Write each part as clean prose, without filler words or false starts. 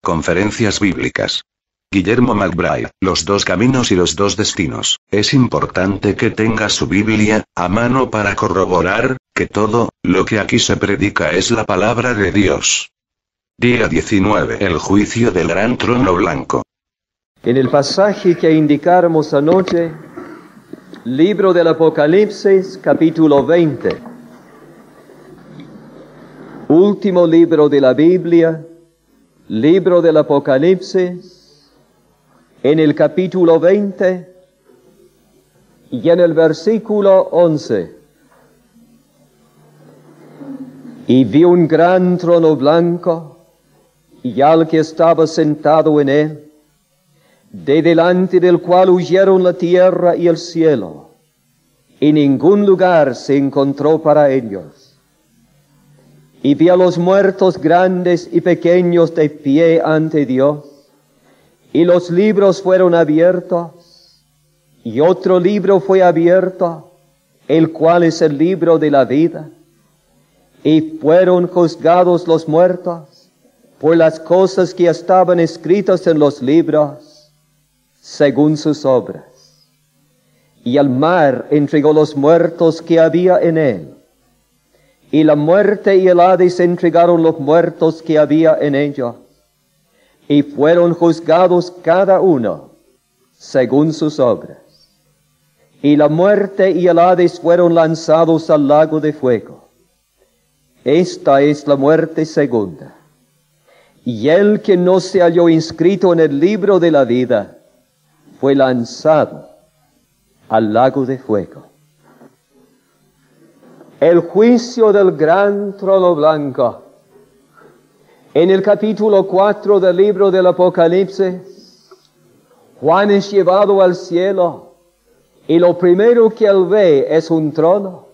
Conferencias bíblicas. Guillermo McBride, Los dos caminos y los dos destinos. Es importante que tenga su Biblia a mano para corroborar que todo lo que aquí se predica es la palabra de Dios. Día 19. El juicio del gran trono blanco. En el pasaje que indicáramos anoche, libro del Apocalipsis, capítulo 20. Último libro de la Biblia, libro del Apocalipsis, en el capítulo 20 y en el versículo 11. Y vi un gran trono blanco, y al que estaba sentado en él, de delante del cual huyeron la tierra y el cielo, y ningún lugar se encontró para ellos. Y vi a los muertos grandes y pequeños de pie ante Dios, y los libros fueron abiertos, y otro libro fue abierto, el cual es el libro de la vida, y fueron juzgados los muertos por las cosas que estaban escritas en los libros, según sus obras. Y el mar entregó los muertos que había en él, y la muerte y el Hades entregaron los muertos que había en ellos, y fueron juzgados cada uno según sus obras. Y la muerte y el Hades fueron lanzados al lago de fuego. Esta es la muerte segunda. Y el que no se halló inscrito en el libro de la vida fue lanzado al lago de fuego. El juicio del gran trono blanco. En el capítulo 4 del libro del Apocalipsis, Juan es llevado al cielo y lo primero que él ve es un trono.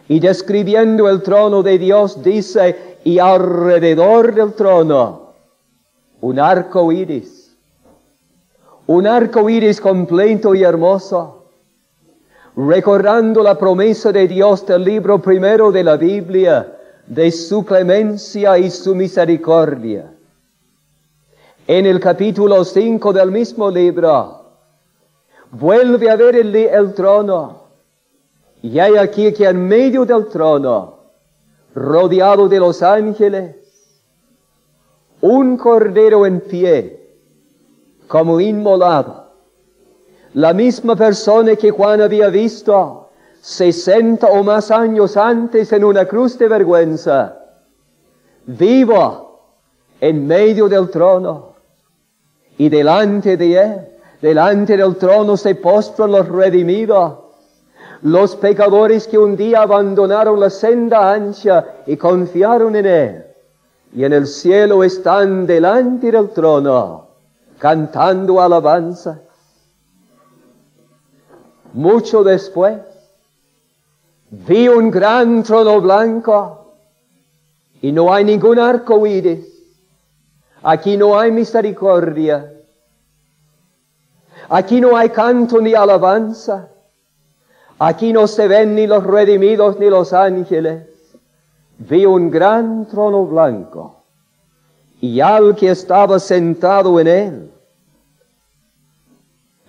Y describiendo el trono de Dios dice, y alrededor del trono, un arco iris. Un arco iris completo y hermoso, recordando la promesa de Dios del libro primero de la Biblia, de su clemencia y su misericordia. En el capítulo 5 del mismo libro, vuelve a ver el trono, y hay aquí que en medio del trono, rodeado de los ángeles, un cordero en pie, como inmolado. La misma persona que Juan había visto 60 o más años antes en una cruz de vergüenza, vivo en medio del trono, y delante de él, delante del trono se postran los redimidos, los pecadores que un día abandonaron la senda ancha y confiaron en él, y en el cielo están delante del trono, cantando alabanzas. Mucho después, vi un gran trono blanco, y no hay ningún arco iris. Aquí no hay misericordia. Aquí no hay canto ni alabanza. Aquí no se ven ni los redimidos ni los ángeles. Vi un gran trono blanco, y al que estaba sentado en él,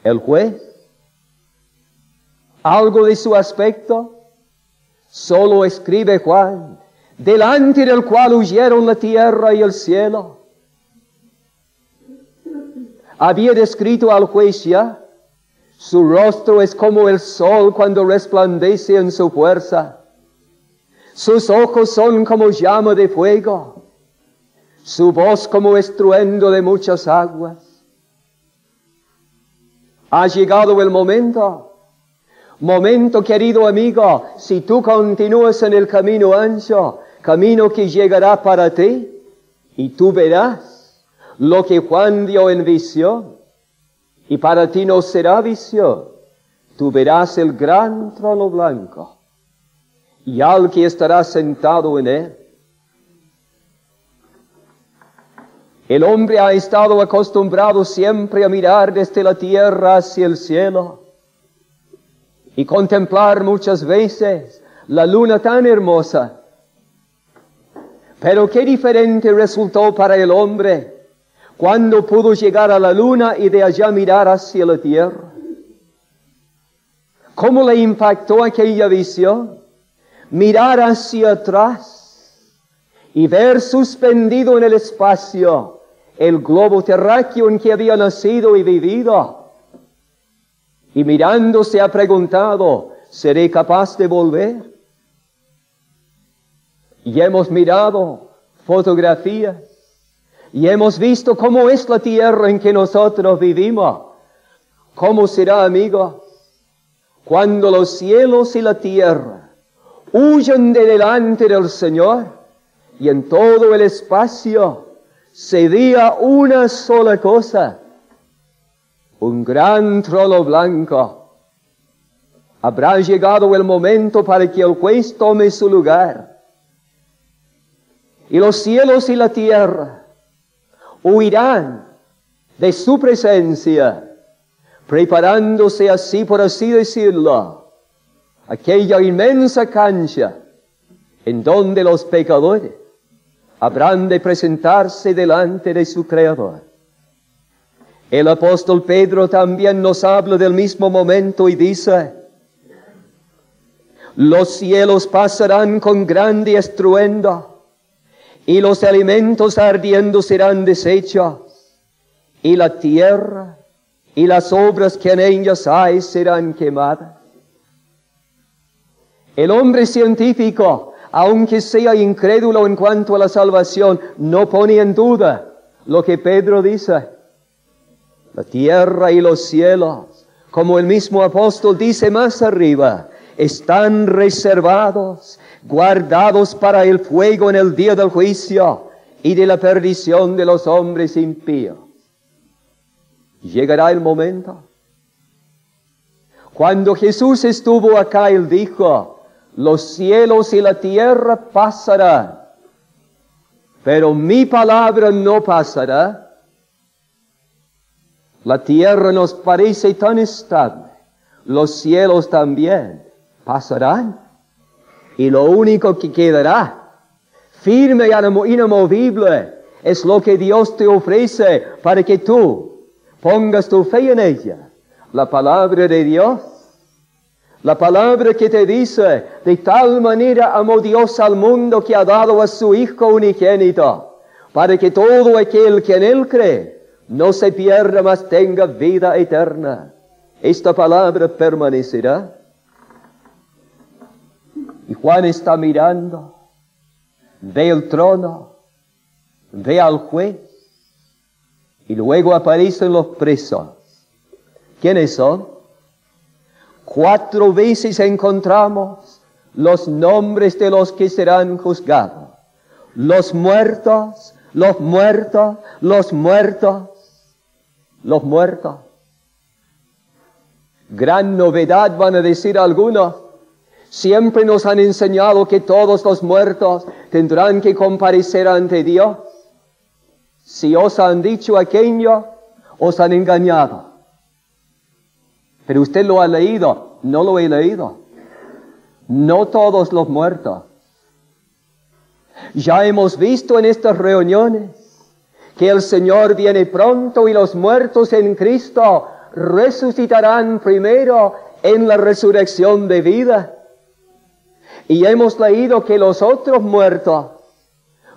el juez. Algo de su aspecto solo escribe Juan, delante del cual huyeron la tierra y el cielo. Había descrito al juez ya. Su rostro es como el sol cuando resplandece en su fuerza. Sus ojos son como llama de fuego. Su voz como estruendo de muchas aguas. Ha llegado el momento, querido amigo, si tú continúas en el camino ancho, camino que llegará para ti, y tú verás lo que Juan vio en visión. Y para ti no será visión. Tú verás el gran trono blanco y al que estará sentado en él. El hombre ha estado acostumbrado siempre a mirar desde la tierra hacia el cielo y contemplar muchas veces la luna tan hermosa. Pero qué diferente resultó para el hombre cuando pudo llegar a la luna y de allá mirar hacia la tierra. ¿Cómo le impactó aquella visión? Mirar hacia atrás y ver suspendido en el espacio el globo terráqueo en que había nacido y vivido. Y mirando se ha preguntado, ¿seré capaz de volver? Y hemos mirado fotografías y hemos visto cómo es la tierra en que nosotros vivimos. ¿Cómo será, amigos, cuando los cielos y la tierra huyan de delante del Señor y en todo el espacio se vea una sola cosa? Un gran trono blanco. Habrá llegado el momento para que el juez tome su lugar. Y los cielos y la tierra huirán de su presencia, preparándose así, por así decirlo, aquella inmensa cancha en donde los pecadores habrán de presentarse delante de su Creador. El apóstol Pedro también nos habla del mismo momento y dice: los cielos pasarán con grande estruendo, y los alimentos ardiendo serán deshechos, y la tierra y las obras que en ellas hay serán quemadas. El hombre científico, aunque sea incrédulo en cuanto a la salvación, no pone en duda lo que Pedro dice. La tierra y los cielos, como el mismo apóstol dice más arriba, están reservados, guardados para el fuego en el día del juicio y de la perdición de los hombres impíos. Llegará el momento. Cuando Jesús estuvo acá, Él dijo: los cielos y la tierra pasarán, pero mi palabra no pasará. La tierra nos parece tan estable, los cielos también pasarán. Y lo único que quedará, firme y inamovible, es lo que Dios te ofrece para que tú pongas tu fe en ella. La palabra de Dios, la palabra que te dice: de tal manera amó Dios al mundo que ha dado a su Hijo unigénito, para que todo aquel que en Él cree no se pierda, mas tenga vida eterna. Esta palabra permanecerá. Y Juan está mirando, ve el trono, ve al juez, y luego aparecen los presos. ¿Quiénes son? 4 veces encontramos los nombres de los que serán juzgados. Los muertos, los muertos, los muertos, los muertos. Gran novedad, van a decir algunos. Siempre nos han enseñado que todos los muertos tendrán que comparecer ante Dios. Si os han dicho aquello, os han engañado. Pero usted lo ha leído. No lo he leído. No todos los muertos. Ya hemos visto en estas reuniones que el Señor viene pronto y los muertos en Cristo resucitarán primero en la resurrección de vida. Y hemos leído que los otros muertos,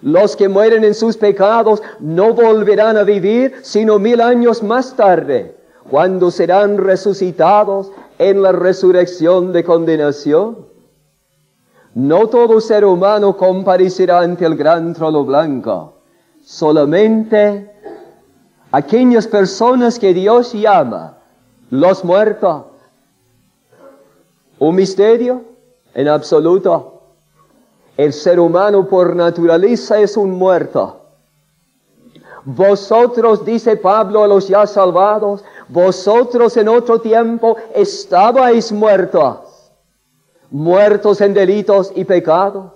los que mueren en sus pecados, no volverán a vivir sino 1000 años más tarde, cuando serán resucitados en la resurrección de condenación. No todo ser humano comparecerá ante el gran trono blanco, solamente aquellas personas que Dios llama los muertos. ¿Un misterio? En absoluto. El ser humano por naturaleza es un muerto. Vosotros, dice Pablo a los ya salvados, vosotros en otro tiempo estabais muertos, muertos en delitos y pecados.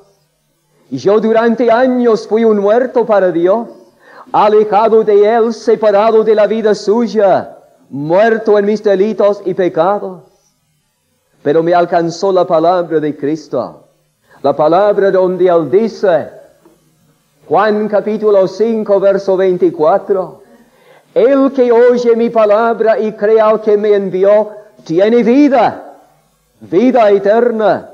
Y yo durante años fui un muerto para Dios, alejado de Él, separado de la vida suya, muerto en mis delitos y pecados. Pero me alcanzó la palabra de Cristo, la palabra donde Él dice: Juan capítulo 5, verso 24. El que oye mi palabra y cree al que me envió, tiene vida, vida eterna,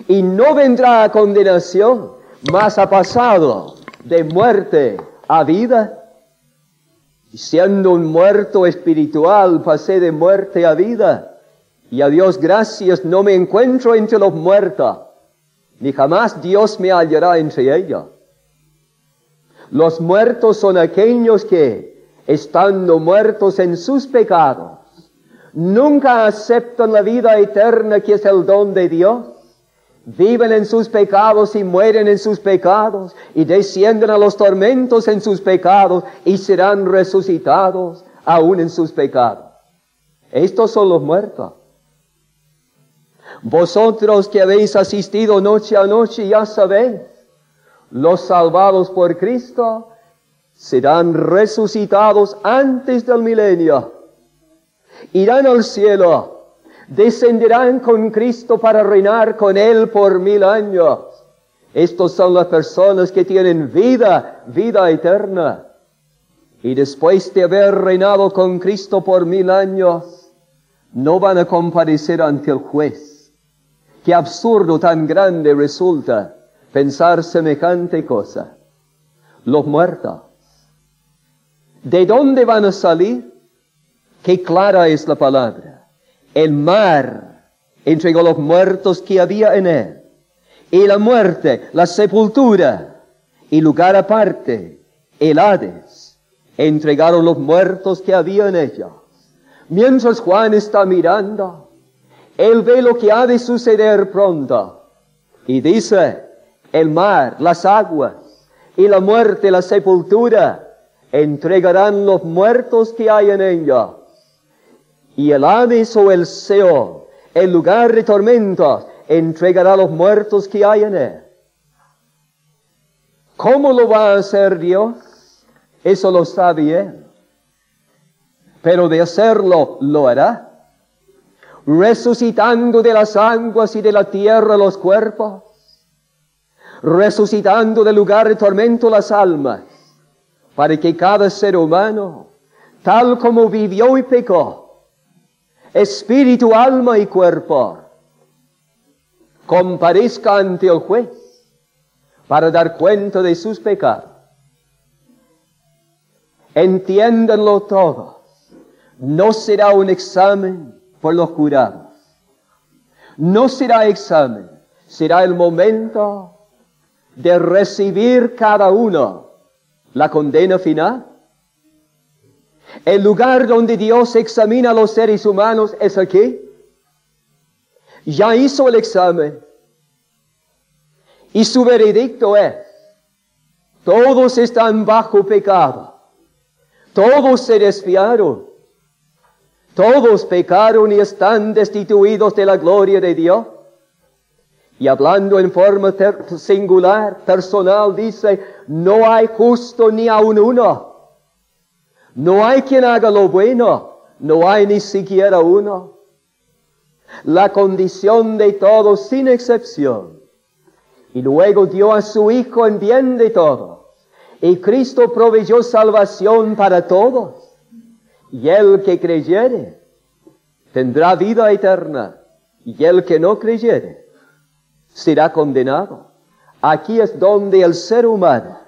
y no vendrá a condenación, mas ha pasado de muerte a vida. Y siendo un muerto espiritual, pasé de muerte a vida, y a Dios gracias no me encuentro entre los muertos, ni jamás Dios me hallará entre ellos. Los muertos son aquellos que, estando muertos en sus pecados, nunca aceptan la vida eterna que es el don de Dios. Viven en sus pecados y mueren en sus pecados y descienden a los tormentos en sus pecados y serán resucitados aún en sus pecados. Estos son los muertos. Vosotros que habéis asistido noche a noche ya sabéis, los salvados por Cristo serán resucitados antes del milenio. Irán al cielo, descenderán con Cristo para reinar con Él por 1000 años. Estos son las personas que tienen vida, vida eterna. Y después de haber reinado con Cristo por 1000 años, no van a comparecer ante el juez. Qué absurdo tan grande resulta pensar semejante cosa. Los muertos, ¿de dónde van a salir? Qué clara es la palabra. El mar entregó los muertos que había en él, y la muerte, la sepultura, y lugar aparte, el Hades, entregaron los muertos que había en ellos. Mientras Juan está mirando, él ve lo que ha de suceder pronto, y dice: el mar, las aguas, y la muerte, la sepultura, entregarán los muertos que hay en ellos. Y el Hades o el Seol, el lugar de tormentos, entregará los muertos que hay en él. ¿Cómo lo va a hacer Dios? Eso lo sabe Él. Pero de hacerlo, lo hará. Resucitando de las aguas y de la tierra los cuerpos, resucitando del lugar de tormento las almas, para que cada ser humano, tal como vivió y pecó, espíritu, alma y cuerpo, comparezca ante el juez para dar cuenta de sus pecados. Entiéndanlo todos, no será un examen por los jurados, no será examen, será el momento de recibir cada uno la condena final. El lugar donde Dios examina a los seres humanos es aquí. Ya hizo el examen. Y su veredicto es: todos están bajo pecado. Todos se desviaron. Todos pecaron y están destituidos de la gloria de Dios. Y hablando en forma singular, personal, dice: no hay justo ni aun uno. No hay quien haga lo bueno, no hay ni siquiera uno. La condición de todos sin excepción. Y luego dio a su Hijo en bien de todos. Y Cristo proveyó salvación para todos. Y el que creyere tendrá vida eterna. Y el que no creyere será condenado. Aquí es donde el ser humano,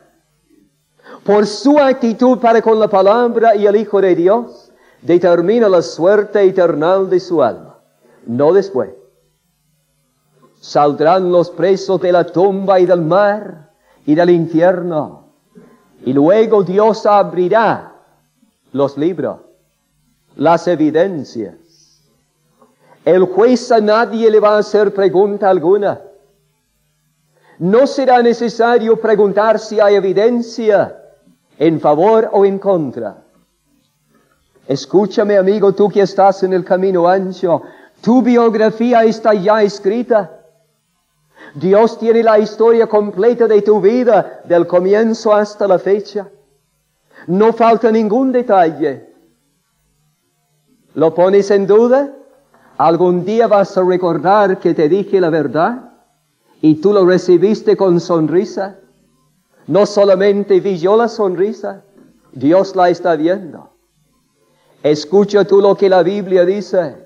por su actitud para con la palabra y el Hijo de Dios, determina la suerte eternal de su alma, no después. Saldrán los presos de la tumba y del mar y del infierno, y luego Dios abrirá los libros, las evidencias. El juez a nadie le va a hacer pregunta alguna. No será necesario preguntar si hay evidencia en favor o en contra. Escúchame, amigo, tú que estás en el camino ancho, tu biografía está ya escrita. Dios tiene la historia completa de tu vida, del comienzo hasta la fecha. No falta ningún detalle. ¿Lo pones en duda? ¿Algún día vas a recordar que te dije la verdad y tú lo recibiste con sonrisa? No solamente vi yo la sonrisa, Dios la está viendo. Escucha tú lo que la Biblia dice.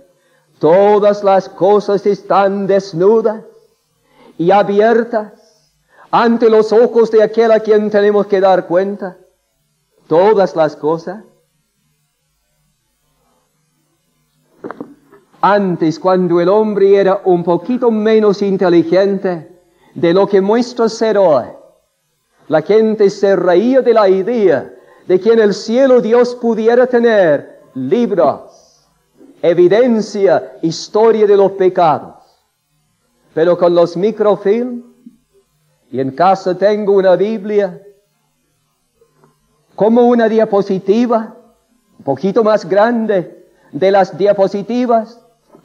Todas las cosas están desnudas y abiertas ante los ojos de aquel a quien tenemos que dar cuenta. Todas las cosas. Antes, cuando el hombre era un poquito menos inteligente de lo que muestra ser hoy, la gente se reía de la idea de que en el cielo Dios pudiera tener libros, evidencia, historia de los pecados. Pero con los microfilm, y en casa tengo una Biblia, como una diapositiva, un poquito más grande de las diapositivas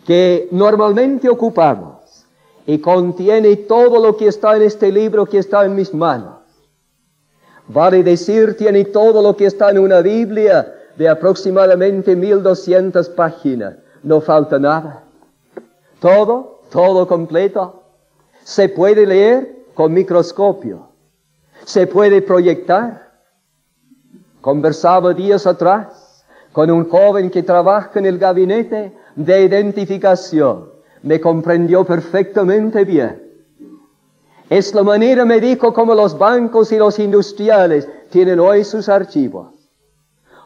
que normalmente ocupamos, y contiene todo lo que está en este libro que está en mis manos. Vale decir, tiene todo lo que está en una Biblia de aproximadamente 1200 páginas. No falta nada. Todo completo. Se puede leer con microscopio. Se puede proyectar. Conversaba días atrás con un joven que trabaja en el gabinete de identificación. Me comprendió perfectamente bien. Es la manera, me dijo, como los bancos y los industriales tienen hoy sus archivos.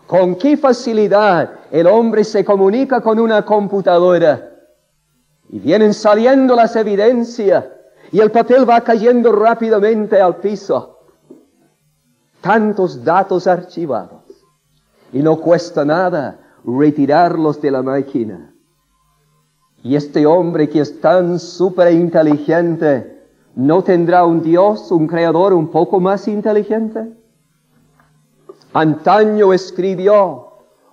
Con qué facilidad el hombre se comunica con una computadora. Y vienen saliendo las evidencias y el papel va cayendo rápidamente al piso. Tantos datos archivados. Y no cuesta nada retirarlos de la máquina. Y este hombre que es tan súper inteligente, ¿no tendrá un Dios, un creador un poco más inteligente? Antaño escribió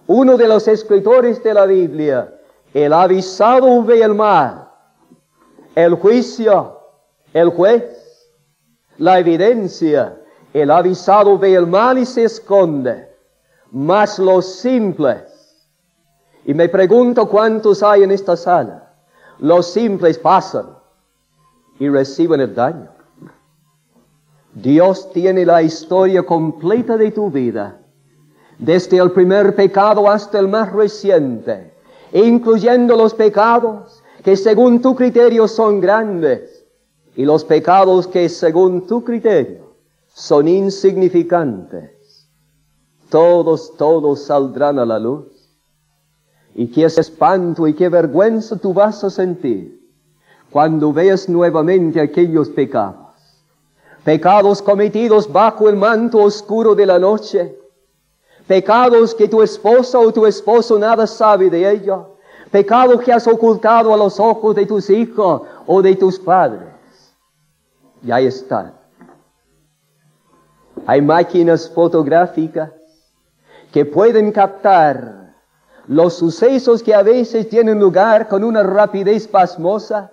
uno de los escritores de la Biblia: el avisado ve el mal, el juicio, el juez, la evidencia. El avisado ve el mal y se esconde, mas los simples, y me pregunto cuántos hay en esta sala, los simples pasan y reciben el daño. Dios tiene la historia completa de tu vida, desde el primer pecado hasta el más reciente, incluyendo los pecados que según tu criterio son grandes y los pecados que según tu criterio son insignificantes. Todos saldrán a la luz. Y qué espanto y qué vergüenza tú vas a sentir cuando veas nuevamente aquellos pecados. Pecados cometidos bajo el manto oscuro de la noche. Pecados que tu esposa o tu esposo nada sabe de ellos. Pecados que has ocultado a los ojos de tus hijos o de tus padres. Y ahí están. Hay máquinas fotográficas que pueden captar los sucesos que a veces tienen lugar con una rapidez pasmosa.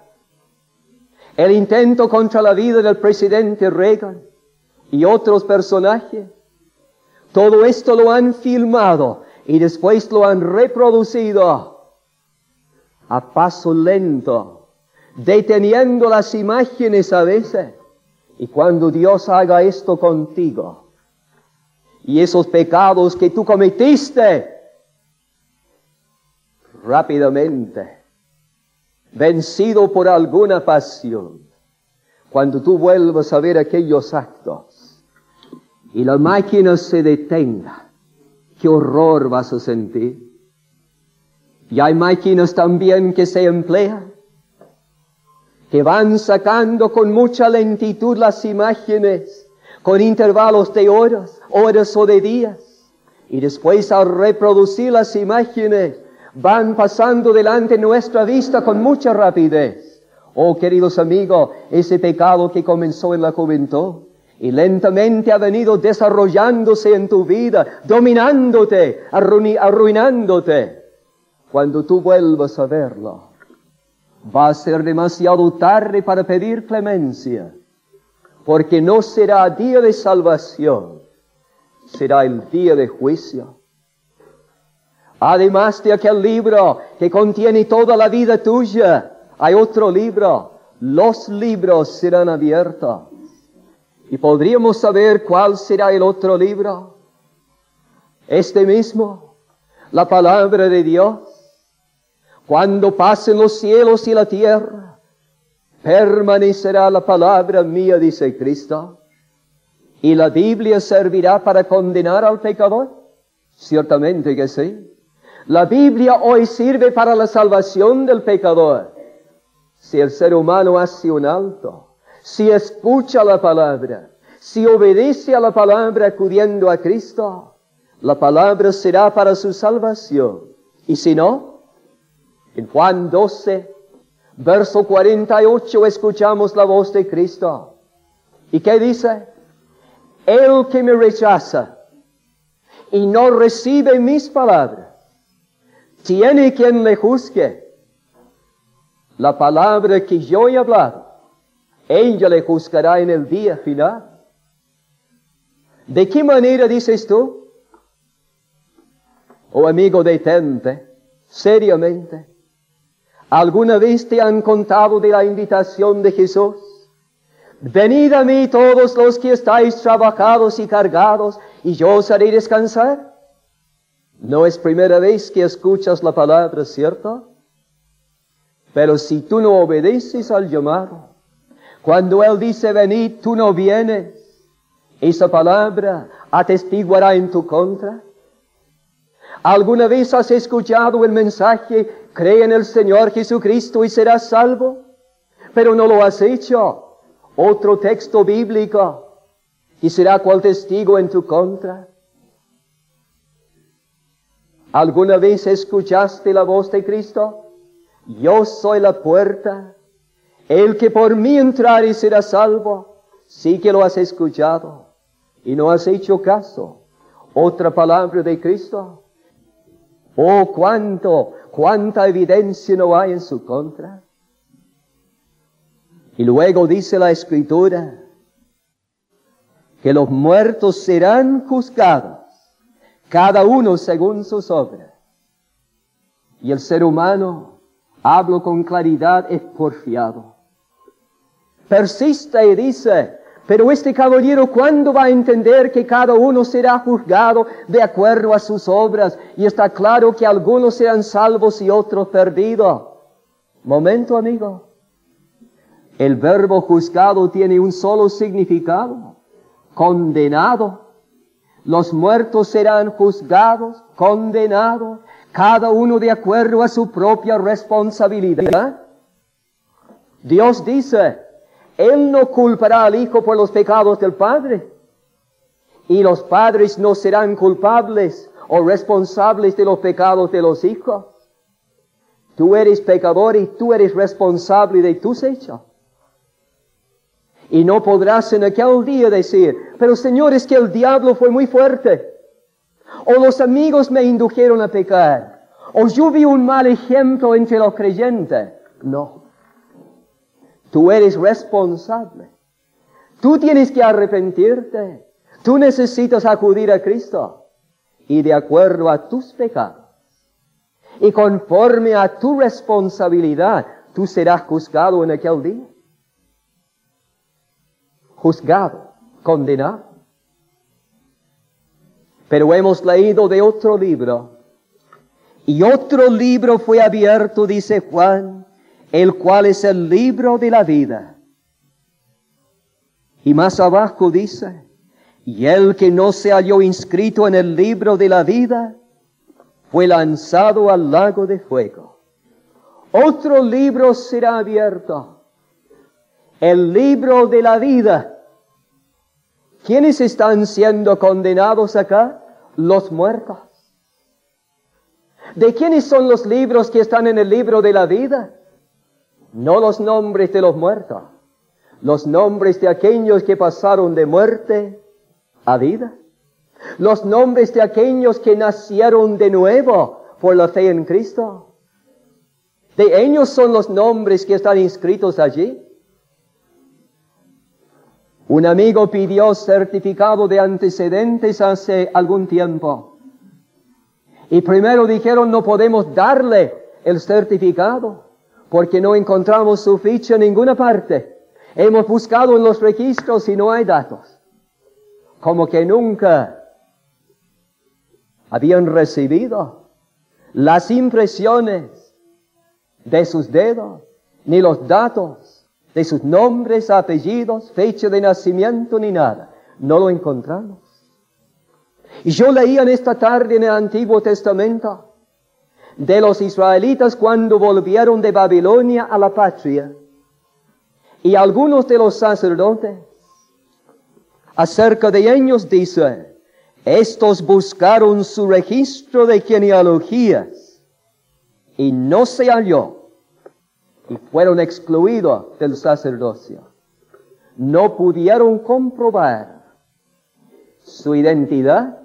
El intento contra la vida del presidente Reagan y otros personajes. Todo esto lo han filmado y después lo han reproducido a paso lento, deteniendo las imágenes a veces. Y cuando Dios haga esto contigo, y esos pecados que tú cometiste, rápidamente, vencido por alguna pasión, cuando tú vuelvas a ver aquellos actos, y la máquina se detenga, qué horror vas a sentir. Y hay máquinas también que se emplean, que van sacando con mucha lentitud las imágenes, con intervalos de horas o de días, y después al reproducir las imágenes, van pasando delante de nuestra vista con mucha rapidez. Oh, queridos amigos, ese pecado que comenzó en la juventud y lentamente ha venido desarrollándose en tu vida, dominándote, arruinándote. Cuando tú vuelvas a verlo, va a ser demasiado tarde para pedir clemencia, porque no será día de salvación, será el día de juicio. Además de aquel libro que contiene toda la vida tuya, hay otro libro. Los libros serán abiertos Y podríamos saber cuál será el otro libro. Este mismo, la palabra de Dios. Cuando pasen los cielos y la tierra, permanecerá la palabra mía, dice Cristo. ¿Y la Biblia servirá para condenar al pecador? Ciertamente que sí. La Biblia hoy sirve para la salvación del pecador. Si el ser humano hace un alto, si escucha la palabra, si obedece a la palabra acudiendo a Cristo, la palabra será para su salvación. Y si no, en Juan 12, verso 48, escuchamos la voz de Cristo. ¿Y qué dice? El que me rechaza y no recibe mis palabras, tiene quien le juzgue. La palabra que yo he hablado, ella le juzgará en el día final. ¿De qué manera dices tú? Oh amigo, detente, seriamente. ¿Alguna vez te han contado de la invitación de Jesús? Venid a mí todos los que estáis trabajados y cargados, y yo os haré descansar. No es primera vez que escuchas la palabra, ¿cierto? Pero si tú no obedeces al llamado, cuando Él dice venid, tú no vienes, esa palabra atestiguará en tu contra. ¿Alguna vez has escuchado el mensaje, cree en el Señor Jesucristo y serás salvo? Pero no lo has hecho. Otro texto bíblico, y será cual testigo en tu contra. ¿Alguna vez escuchaste la voz de Cristo? Yo soy la puerta. El que por mí entrare será salvo. Sí que lo has escuchado y no has hecho caso. Otra palabra de Cristo. Oh, cuánta evidencia no hay en su contra. Y luego dice la Escritura que los muertos serán juzgados, cada uno según sus obras. Y el ser humano, hablo con claridad, es porfiado. Persiste y dice, pero este caballero, ¿cuándo va a entender que cada uno será juzgado de acuerdo a sus obras? Y está claro que algunos serán salvos y otros perdidos. Momento, amigo. El verbo juzgado tiene un solo significado: condenado. Los muertos serán juzgados, condenados, cada uno de acuerdo a su propia responsabilidad. Dios dice, Él no culpará al Hijo por los pecados del Padre, y los padres no serán culpables o responsables de los pecados de los hijos. Tú eres pecador y tú eres responsable de tus hechos. Y no podrás en aquel día decir, pero Señor, es que el diablo fue muy fuerte, o los amigos me indujeron a pecar, o yo vi un mal ejemplo entre los creyentes. No. Tú eres responsable. Tú tienes que arrepentirte. Tú necesitas acudir a Cristo. Y de acuerdo a tus pecados, y conforme a tu responsabilidad, tú serás juzgado en aquel día. Juzgado, condenado. Pero hemos leído de otro libro, y otro libro fue abierto, dice Juan, el cual es el libro de la vida. Y más abajo dice, y el que no se halló inscrito en el libro de la vida, fue lanzado al lago de fuego. Otro libro será abierto, el libro de la vida. ¿Quiénes están siendo condenados acá? Los muertos. ¿De quiénes son los libros que están en el libro de la vida? No los nombres de los muertos, los nombres de aquellos que pasaron de muerte a vida, los nombres de aquellos que nacieron de nuevo por la fe en Cristo. De ellos son los nombres que están inscritos allí. Un amigo pidió certificado de antecedentes hace algún tiempo. Y primero dijeron, no podemos darle el certificado porque no encontramos su ficha en ninguna parte. Hemos buscado en los registros y no hay datos. Como que nunca habían recibido las impresiones de sus dedos, ni los datos de sus nombres, apellidos, fecha de nacimiento, ni nada. No lo encontramos. Y yo leía en esta tarde en el Antiguo Testamento de los israelitas cuando volvieron de Babilonia a la patria. Y algunos de los sacerdotes, acerca de ellos dice, estos buscaron su registro de genealogías y no se halló y fueron excluidos del sacerdocio. No pudieron comprobar su identidad,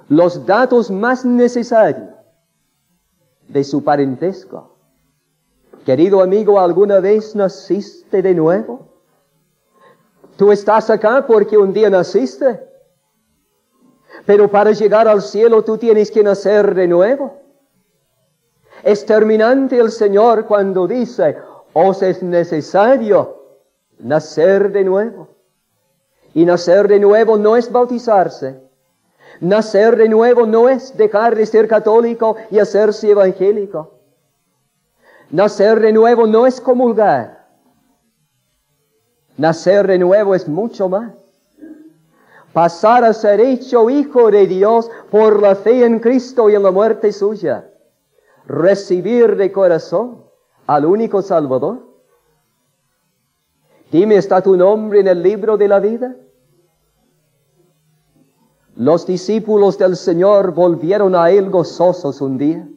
los datos más necesarios de su parentesco. Querido amigo, ¿alguna vez naciste de nuevo? Tú estás acá porque un día naciste, pero para llegar al cielo tú tienes que nacer de nuevo. Es terminante el Señor cuando dice, os es necesario nacer de nuevo. Y nacer de nuevo no es bautizarse. Nacer de nuevo no es dejar de ser católico y hacerse evangélico. Nacer de nuevo no es comulgar. Nacer de nuevo es mucho más. Pasar a ser hecho hijo de Dios por la fe en Cristo y en la muerte suya. Recibir de corazón al único Salvador. Dime, ¿está tu nombre en el libro de la vida? Los discípulos del Señor volvieron a Él gozosos un día.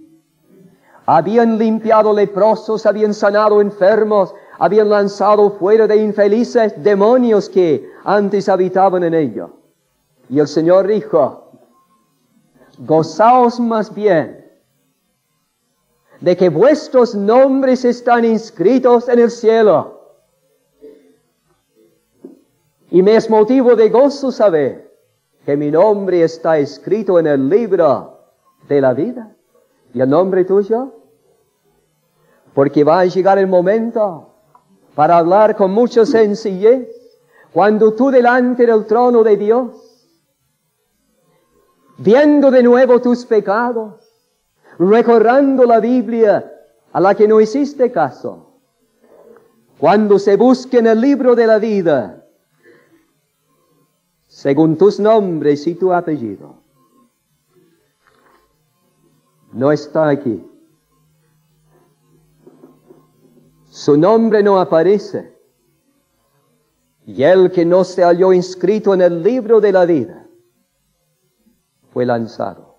Habían limpiado leprosos, habían sanado enfermos, habían lanzado fuera de infelices demonios que antes habitaban en ellos. Y el Señor dijo, gozaos más bien de que vuestros nombres están inscritos en el cielo. Y me es motivo de gozo saber que mi nombre está escrito en el libro de la vida. ¿Y el nombre tuyo? Porque va a llegar el momento para hablar con mucha sencillez, cuando tú delante del trono de Dios, viendo de nuevo tus pecados, recordando la Biblia a la que no hiciste caso, cuando se busque en el libro de la vida, según tus nombres y tu apellido, no está aquí. Su nombre no aparece. Y el que no se halló inscrito en el libro de la vida fue lanzado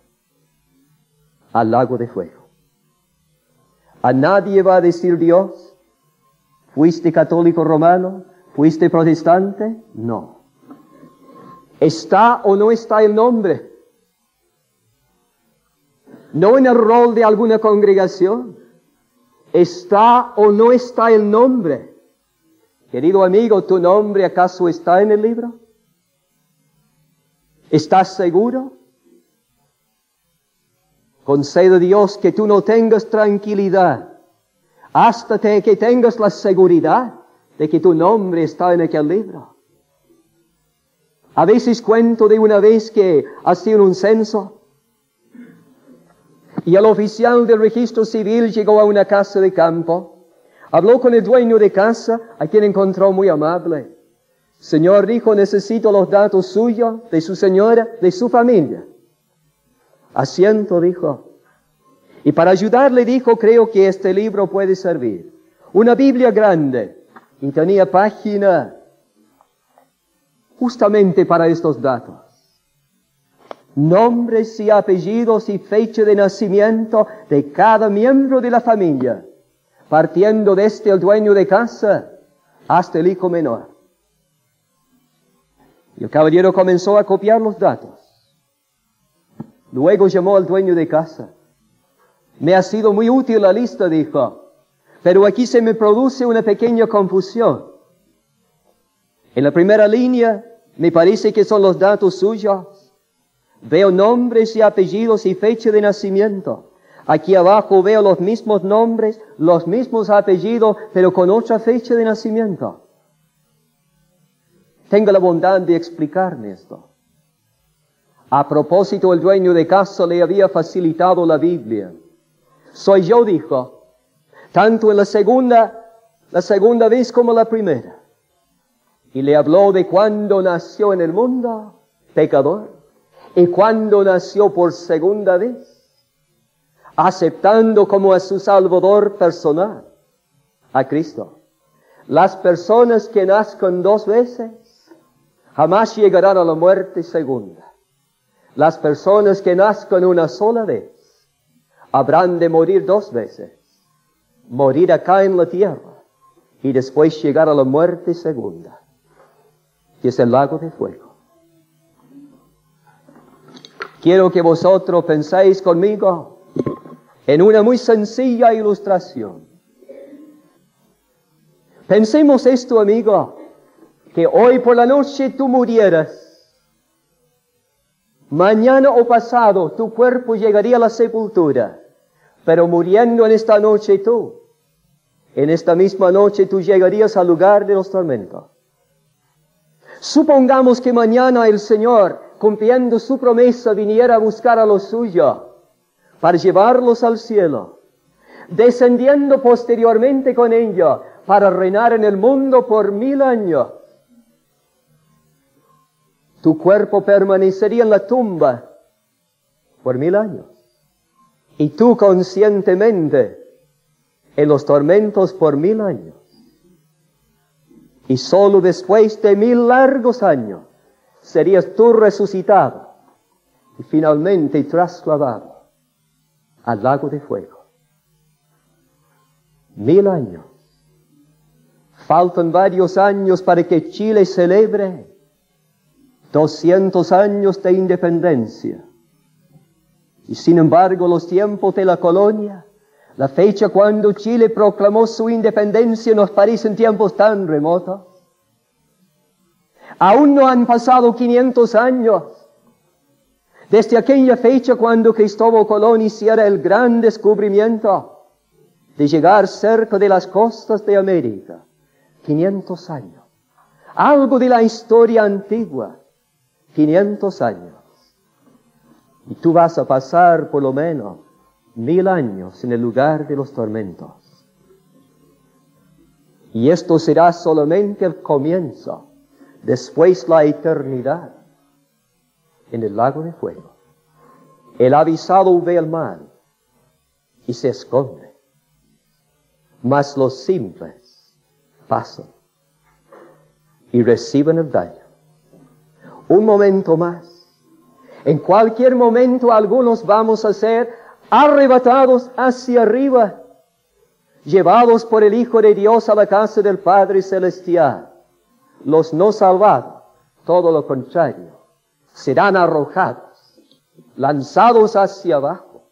al lago de fuego. A nadie va a decir Dios, ¿fuiste católico romano? ¿Fuiste protestante? No. ¿Está o no está el nombre? No en el rol de alguna congregación. ¿Está o no está el nombre? Querido amigo, ¿tu nombre acaso está en el libro? ¿Estás seguro? Concede Dios que tú no tengas tranquilidad hasta que tengas la seguridad de que tu nombre está en aquel libro. A veces cuento de una vez que hacían un censo y el oficial del registro civil llegó a una casa de campo, habló con el dueño de casa, a quien encontró muy amable. Señor, dijo, necesito los datos suyos, de su señora, de su familia. Asiento, dijo. Y para ayudarle dijo, creo que este libro puede servir. Una Biblia grande, y tenía página justamente para estos datos. Nombres y apellidos y fecha de nacimiento de cada miembro de la familia, partiendo desde el dueño de casa hasta el hijo menor. Y el caballero comenzó a copiar los datos. Luego llamó al dueño de casa. Me ha sido muy útil la lista, dijo, pero aquí se me produce una pequeña confusión. En la primera línea me parece que son los datos suyos. Veo nombres y apellidos y fecha de nacimiento. Aquí abajo veo los mismos nombres, los mismos apellidos, pero con otra fecha de nacimiento. Tenga la bondad de explicarme esto. A propósito, el dueño de casa le había facilitado la Biblia. Soy yo, dijo, tanto en la segunda vez como la primera. Y le habló de cuando nació en el mundo, pecador, y cuando nació por segunda vez, aceptando como a su Salvador personal a Cristo. Las personas que nazcan dos veces jamás llegarán a la muerte segunda. Las personas que nazcan una sola vez habrán de morir dos veces. Morir acá en la tierra y después llegar a la muerte segunda, que es el lago de fuego. Quiero que vosotros penséis conmigo en una muy sencilla ilustración. Pensemos esto, amigo, que hoy por la noche tú murieras. Mañana o pasado tu cuerpo llegaría a la sepultura, pero muriendo en esta noche tú, en esta misma noche tú llegarías al lugar de los tormentos. Supongamos que mañana el Señor, cumpliendo su promesa, viniera a buscar a los suyos para llevarlos al cielo, descendiendo posteriormente con ellos para reinar en el mundo por 1000 años. Tu cuerpo permanecería en la tumba por 1000 años. Y tú conscientemente en los tormentos por 1000 años. Y solo después de 1000 largos años serías tú resucitado y finalmente trasladado al lago de fuego. 1000 años. Faltan varios años para que Chile celebre 200 años de independencia. Y sin embargo, los tiempos de la colonia, la fecha cuando Chile proclamó su independencia, nos parecen tiempos tan remotos. Aún no han pasado 500 años desde aquella fecha cuando Cristóbal Colón hiciera el gran descubrimiento de llegar cerca de las costas de América. 500 años. Algo de la historia antigua. 500 años. Y tú vas a pasar por lo menos 1000 años en el lugar de los tormentos. Y esto será solamente el comienzo. Después la eternidad en el lago de fuego. El avisado ve el mal y se esconde. Mas los simples pasan y reciben el daño. Un momento más. En cualquier momento algunos vamos a ser arrebatados hacia arriba, llevados por el Hijo de Dios a la casa del Padre Celestial. Los no salvados, todo lo contrario, serán arrojados, lanzados hacia abajo,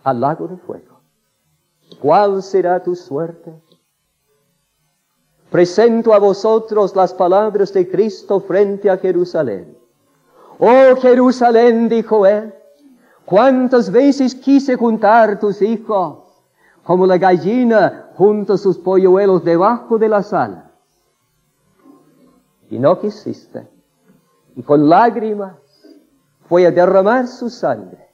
al lago de fuego. ¿Cuál será tu suerte? Presento a vosotros las palabras de Cristo frente a Jerusalén. Oh Jerusalén, dijo él, cuántas veces quise juntar tus hijos, como la gallina junta sus polluelos debajo de las alas. Y no quisiste. Y con lágrimas fue a derramar su sangre.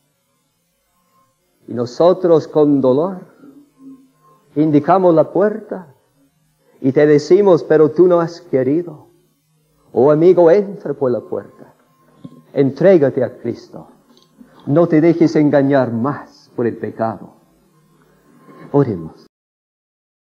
Y nosotros con dolor indicamos la puerta y te decimos, pero tú no has querido. Oh amigo, entra por la puerta. Entrégate a Cristo. No te dejes engañar más por el pecado. Oremos.